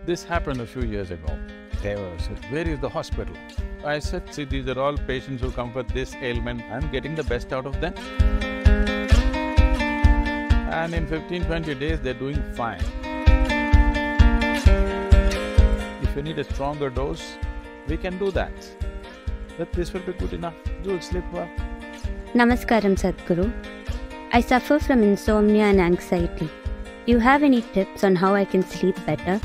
This happened a few years ago. Deva said, "Where is the hospital?" I said, "See, these are all patients who come for this ailment. I'm getting the best out of them." And in 15-20 days, they're doing fine. If you need a stronger dose, we can do that. But this will be good enough, you'll sleep well. Namaskaram, Sadguru. I suffer from insomnia and anxiety. Do you have any tips on how I can sleep better?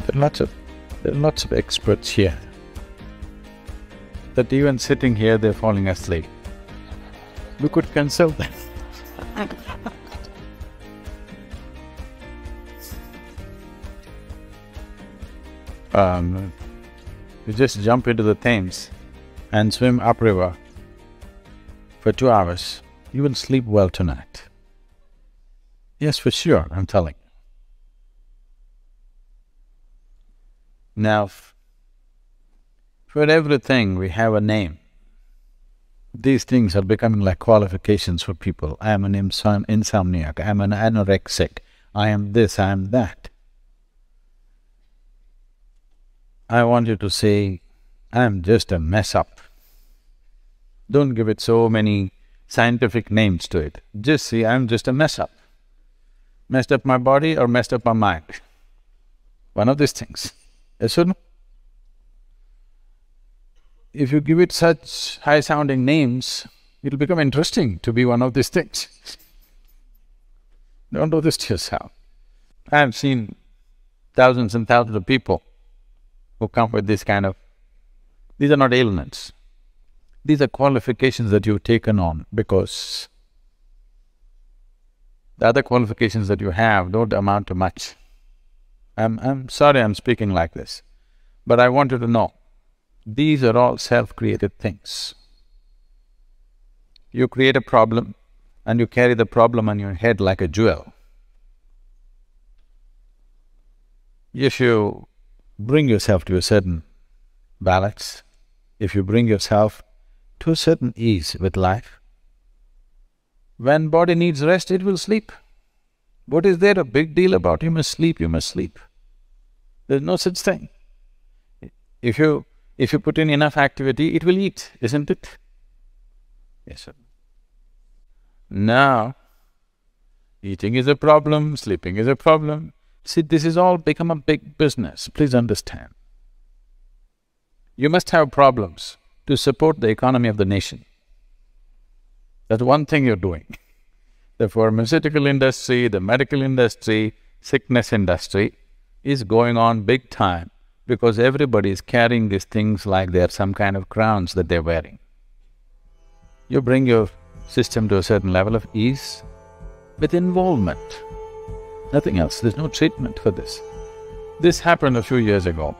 There are lots of experts here, that even sitting here, they're falling asleep. We could consult them. You just jump into the Thames and swim upriver for 2 hours, you will sleep well tonight. Yes, for sure, I'm telling you. Now, for everything we have a name. These things are becoming like qualifications for people. I am an insomniac, I am an anorexic, I am this, I am that. I want you to say, I am just a mess up. Don't give it so many scientific names to it. Just say, I am just a mess up. Messed up my body or messed up my mind. One of these things. Yes or no? If you give it such high-sounding names, it'll become interesting to be one of these things. Don't do this to yourself. I've seen thousands and thousands of people who come with this kind of… These are not ailments. These are qualifications that you've taken on because the other qualifications that you have don't amount to much. I'm sorry I'm speaking like this, but I want you to know, these are all self-created things. You create a problem and you carry the problem on your head like a jewel. If you bring yourself to a certain balance, if you bring yourself to a certain ease with life, when body needs rest, it will sleep. What is there a big deal about? You must sleep, you must sleep. There's no such thing. If you put in enough activity, it will eat, isn't it? Yes, sir. Now, eating is a problem, sleeping is a problem. See, this has all become a big business, please understand. You must have problems to support the economy of the nation. That's one thing you're doing. The pharmaceutical industry, the medical industry, sickness industry is going on big time because everybody is carrying these things like they're some kind of crowns that they're wearing. You bring your system to a certain level of ease with involvement, nothing else, there's no treatment for this. This happened a few years ago.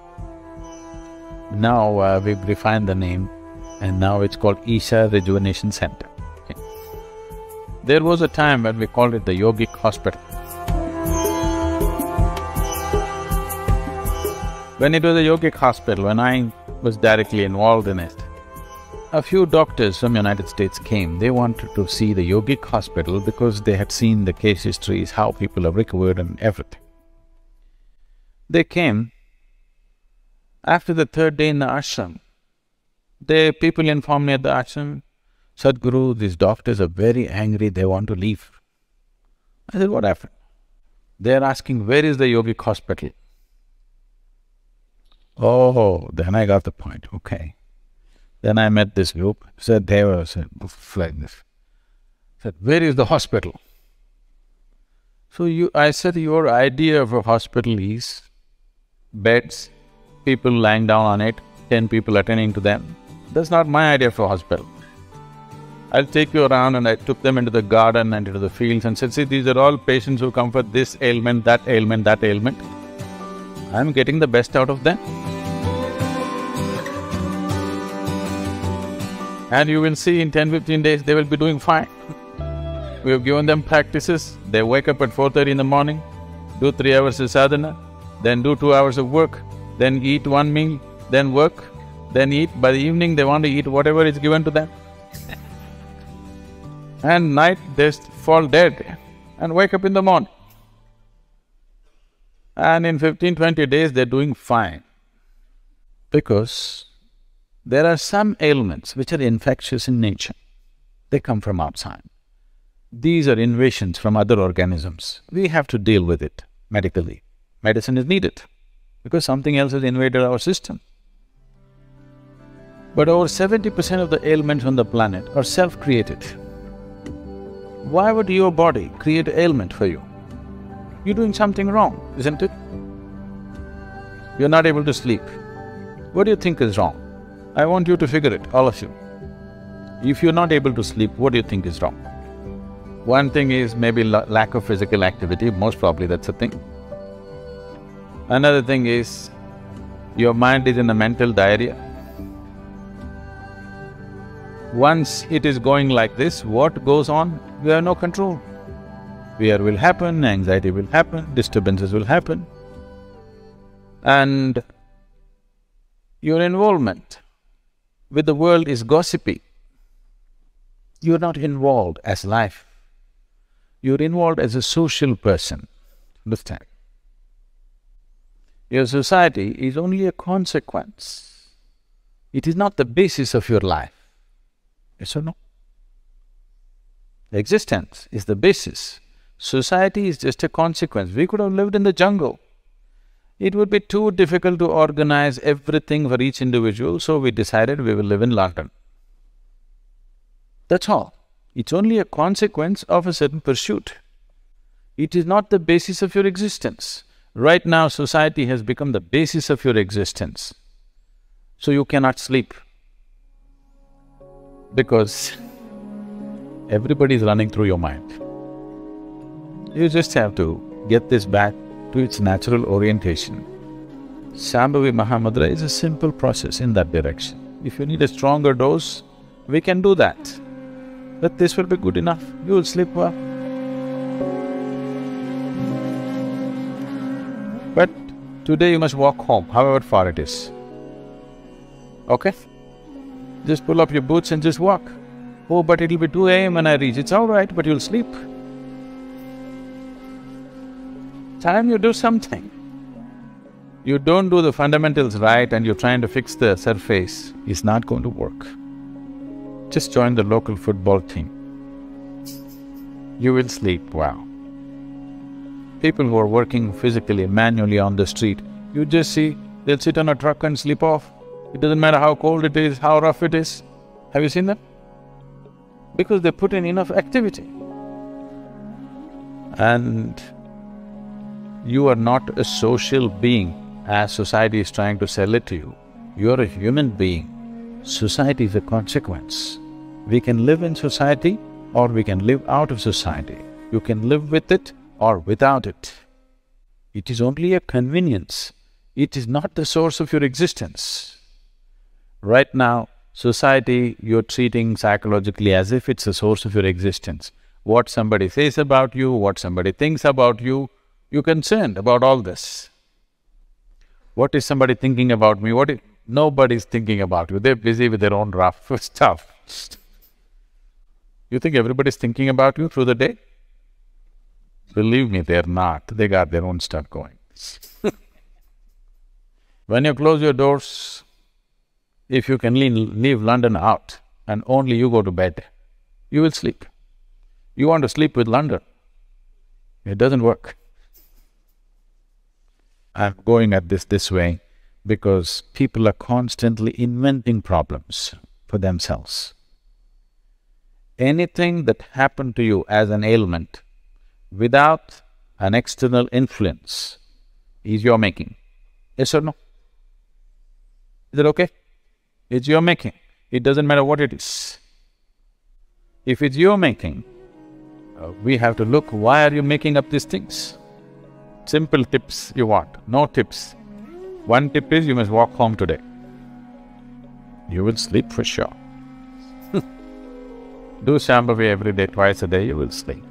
Now we've refined the name and now it's called Isha Rejuvenation Center. Okay. There was a time when we called it the yogic hospital. When it was a yogic hospital, when I was directly involved in it, a few doctors from United States came. They wanted to see the yogic hospital because they had seen the case histories, how people have recovered and everything. They came. After the third day in the ashram, people informed me at the ashram, "Sadguru, these doctors are very angry, they want to leave." I said, "What happened?" They're asking, "Where is the yogic hospital?" Oh, then I got the point, okay. Then I met this group, said Deva, said, like this. Said, "Where is the hospital?" So I said, "Your idea of a hospital is beds, people lying down on it, 10 people attending to them. That's not my idea of a hospital. I'll take you around," and I took them into the garden and into the fields and said, "See, these are all patients who come for this ailment, that ailment, that ailment. I'm getting the best out of them. And you will see in 10-15 days, they will be doing fine. We have given them practices, they wake up at 4:30 in the morning, do 3 hours of sadhana, then do 2 hours of work, then eat one meal, then work, then eat. By the evening, they want to eat whatever is given to them. And night, they fall dead and wake up in the morning. And in 15-20 days they're doing fine. Because there are some ailments which are infectious in nature. They come from outside. These are invasions from other organisms. We have to deal with it medically. Medicine is needed because something else has invaded our system. But over 70% of the ailments on the planet are self-created. Why would your body create an ailment for you? You're doing something wrong, isn't it? You're not able to sleep. What do you think is wrong? I want you to figure it, all of you. If you're not able to sleep, what do you think is wrong? One thing is maybe lack of physical activity, most probably that's a thing. Another thing is your mind is in a mental diarrhea. Once it is going like this, what goes on, we have no control. Fear will happen, anxiety will happen, disturbances will happen. And your involvement with the world is gossipy. You're not involved as life. You're involved as a social person, understand? Your society is only a consequence. It is not the basis of your life. Yes or no? Existence is the basis. Society is just a consequence. We could have lived in the jungle. It would be too difficult to organize everything for each individual, so we decided we will live in London. That's all. It's only a consequence of a certain pursuit. It is not the basis of your existence. Right now, society has become the basis of your existence. So you cannot sleep because everybody is running through your mind. You just have to get this back to its natural orientation. Shambhavi Mahamudra is a simple process in that direction. If you need a stronger dose, we can do that. But this will be good enough, you will sleep well. But today you must walk home, however far it is. Okay? Just pull up your boots and just walk. Oh, but it'll be 2 a.m. when I reach. It's all right, but you'll sleep. Time you do something. You don't do the fundamentals right and you're trying to fix the surface, it's not going to work. Just join the local football team. You will sleep, wow. People who are working physically, manually on the street, you just see, they'll sit on a truck and sleep off. It doesn't matter how cold it is, how rough it is. Have you seen them? Because they put in enough activity. And you are not a social being as society is trying to sell it to you. You are a human being. Society is a consequence. We can live in society or we can live out of society. You can live with it or without it. It is only a convenience. It is not the source of your existence. Right now, society you're treating psychologically as if it's the source of your existence. What somebody says about you, what somebody thinks about you, you're concerned about all this. What is somebody thinking about me? Nobody's thinking about you, they're busy with their own rough stuff. You think everybody's thinking about you through the day? Believe me, they're not, they got their own stuff going. When you close your doors, if you can leave London out and only you go to bed, you will sleep. You want to sleep with London, it doesn't work. I'm going at this way because people are constantly inventing problems for themselves. Anything that happened to you as an ailment without an external influence is your making. Yes or no? Is it okay? It's your making. It doesn't matter what it is. If it's your making, we have to look, why are you making up these things? Simple tips you want, no tips. One tip is you must walk home today. You will sleep for sure. Do Shambhavi every day, twice a day, you will sleep.